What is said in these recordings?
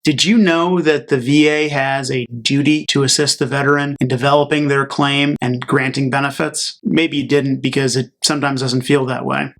Did you know that the VA has a duty to assist the veteran in developing their claim and granting benefits? Maybe you didn't because it sometimes doesn't feel that way.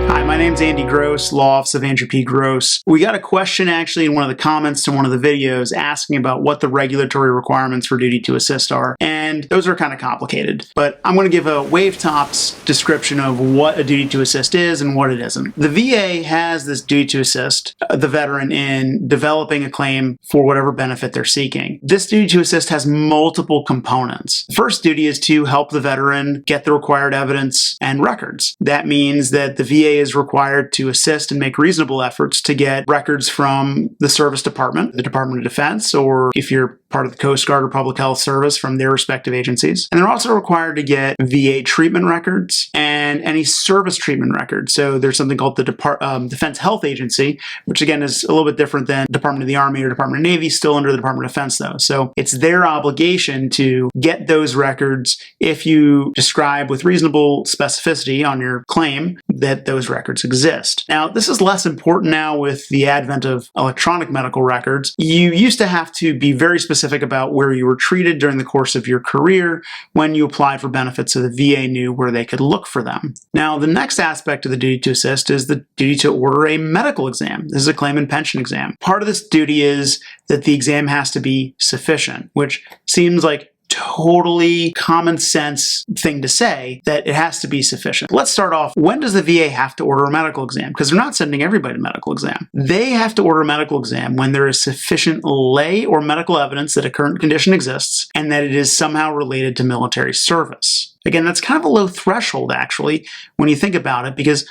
Hi, my name's Andy Gross, Law Office of Andrew P. Gross. We got a question actually in one of the comments to one of the videos asking about what the regulatory requirements for duty to assist are, and those are kind of complicated. But I'm going to give a wavetops description of what a duty to assist is and what it isn't. The VA has this duty to assist the veteran in developing a claim for whatever benefit they're seeking. This duty to assist has multiple components. The first duty is to help the veteran get the required evidence and records. That means that the VA is required to assist and make reasonable efforts to get records from the Service Department, the Department of Defense, or if you're part of the Coast Guard or Public Health Service, from their respective agencies. And they're also required to get VA treatment records and any service treatment records. So there's something called the Defense Health Agency, which again is a little bit different than Department of the Army or Department of Navy, still under the Department of Defense though. So it's their obligation to get those records if you describe with reasonable specificity on your claim that those records exist. Now, this is less important now with the advent of electronic medical records. You used to have to be very specific about where you were treated during the course of your career when you applied for benefits, so the VA knew where they could look for them. Now, the next aspect of the duty to assist is the duty to order a medical exam. This is a claim and pension exam. Part of this duty is that the exam has to be sufficient, which seems like totally common sense thing to say, that it has to be sufficient. Let's start off. When does the VA have to order a medical exam? Because they're not sending everybody a medical exam. They have to order a medical exam when there is sufficient lay or medical evidence that a current condition exists and that it is somehow related to military service. Again, that's kind of a low threshold actually when you think about it, because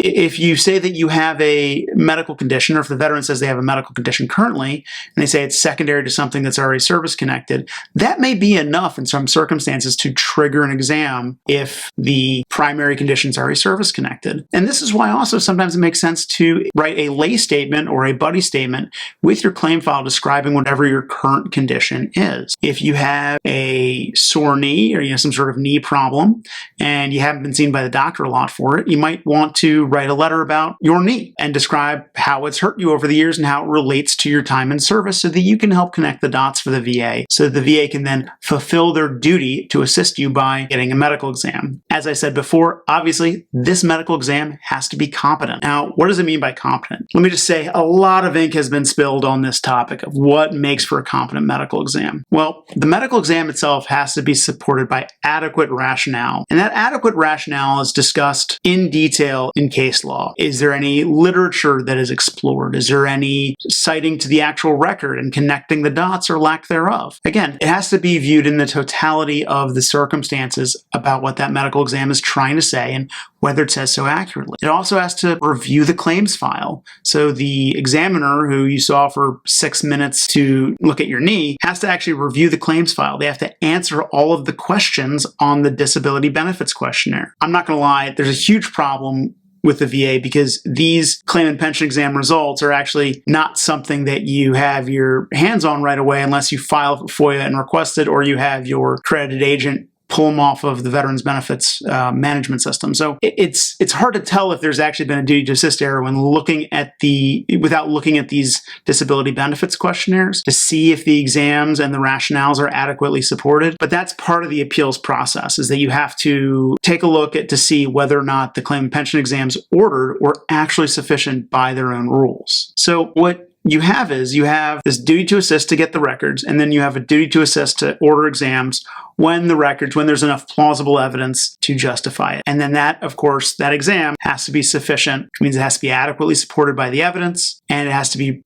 if you say that you have a medical condition, or if the veteran says they have a medical condition currently, and they say it's secondary to something that's already service-connected, that may be enough in some circumstances to trigger an exam if the primary condition is already service-connected. And this is why also sometimes it makes sense to write a lay statement or a buddy statement with your claim file describing whatever your current condition is. If you have a sore knee or some sort of knee problem, and you haven't been seen by the doctor a lot for it, you might want to write a letter about your knee and describe how it's hurt you over the years and how it relates to your time in service so that you can help connect the dots for the VA so that the VA can then fulfill their duty to assist you by getting a medical exam. As I said before, obviously, this medical exam has to be competent. Now, what does it mean by competent? Let me just say a lot of ink has been spilled on this topic of what makes for a competent medical exam. Well, the medical exam itself has to be supported by adequate rationale. And that adequate rationale is discussed in detail in case law. Is there any literature that is explored? Is there any citing to the actual record and connecting the dots or lack thereof? Again, it has to be viewed in the totality of the circumstances about what that medical exam is trying to say and whether it says so accurately. It also has to review the claims file. So the examiner who you saw for 6 minutes to look at your knee has to actually review the claims file. They have to answer all of the questions on the disability benefits questionnaire. I'm not going to lie, there's a huge problem with the VA because these claim and pension exam results are actually not something that you have your hands on right away unless you file for FOIA and request it, or you have your accredited agent pull them off of the Veterans Benefits management system. So it's hard to tell if there's actually been a duty to assist error when without looking at these disability benefits questionnaires to see if the exams and the rationales are adequately supported. But that's part of the appeals process, is that you have to take a look at to see whether or not the claim and pension exams ordered were actually sufficient by their own rules. So what you have this duty to assist to get the records, and then you have a duty to assist to order exams when there's enough plausible evidence to justify it. And then that, of course, that exam has to be sufficient, which means it has to be adequately supported by the evidence, and it has to be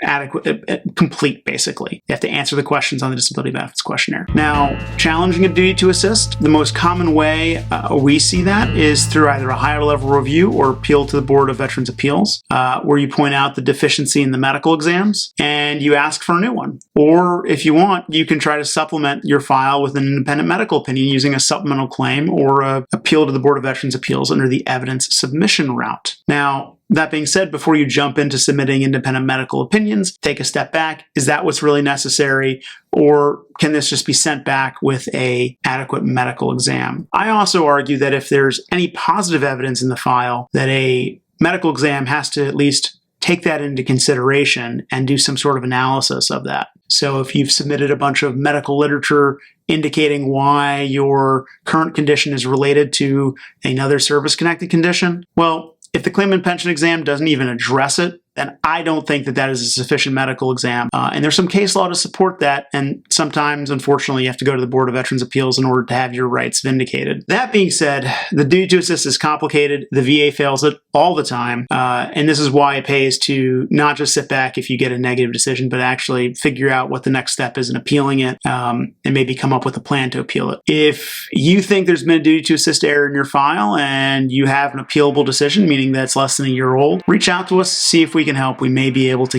complete, basically. You have to answer the questions on the disability benefits questionnaire. Now, challenging a duty to assist, the most common way we see that is through either a higher level review or appeal to the Board of Veterans' Appeals, where you point out the deficiency in the medical exams and you ask for a new one. Or if you want, you can try to supplement your file with an independent medical opinion using a supplemental claim or an appeal to the Board of Veterans' Appeals under the evidence submission route. Now, that being said, before you jump into submitting independent medical opinions, take a step back. Is that what's really necessary? Or can this just be sent back with an adequate medical exam? I also argue that if there's any positive evidence in the file that a medical exam has to at least take that into consideration and do some sort of analysis of that. So if you've submitted a bunch of medical literature indicating why your current condition is related to another service-connected condition, well, if the claimant pension exam doesn't even address it, then I don't think that that is a sufficient medical exam. And there's some case law to support that. And sometimes, unfortunately, you have to go to the Board of Veterans' Appeals in order to have your rights vindicated. That being said, the duty to assist is complicated. The VA fails it all the time. And this is why it pays to not just sit back if you get a negative decision, but actually figure out what the next step is in appealing it, and maybe come up with a plan to appeal it. If you think there's been a duty to assist error in your file and you have an appealable decision, meaning that's less than a year old, reach out to us, see if we can help. We may be able to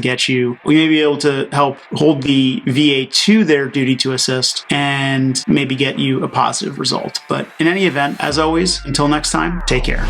help hold the VA to their duty to assist and maybe get you a positive result. But in any event, as always, until next time, take care.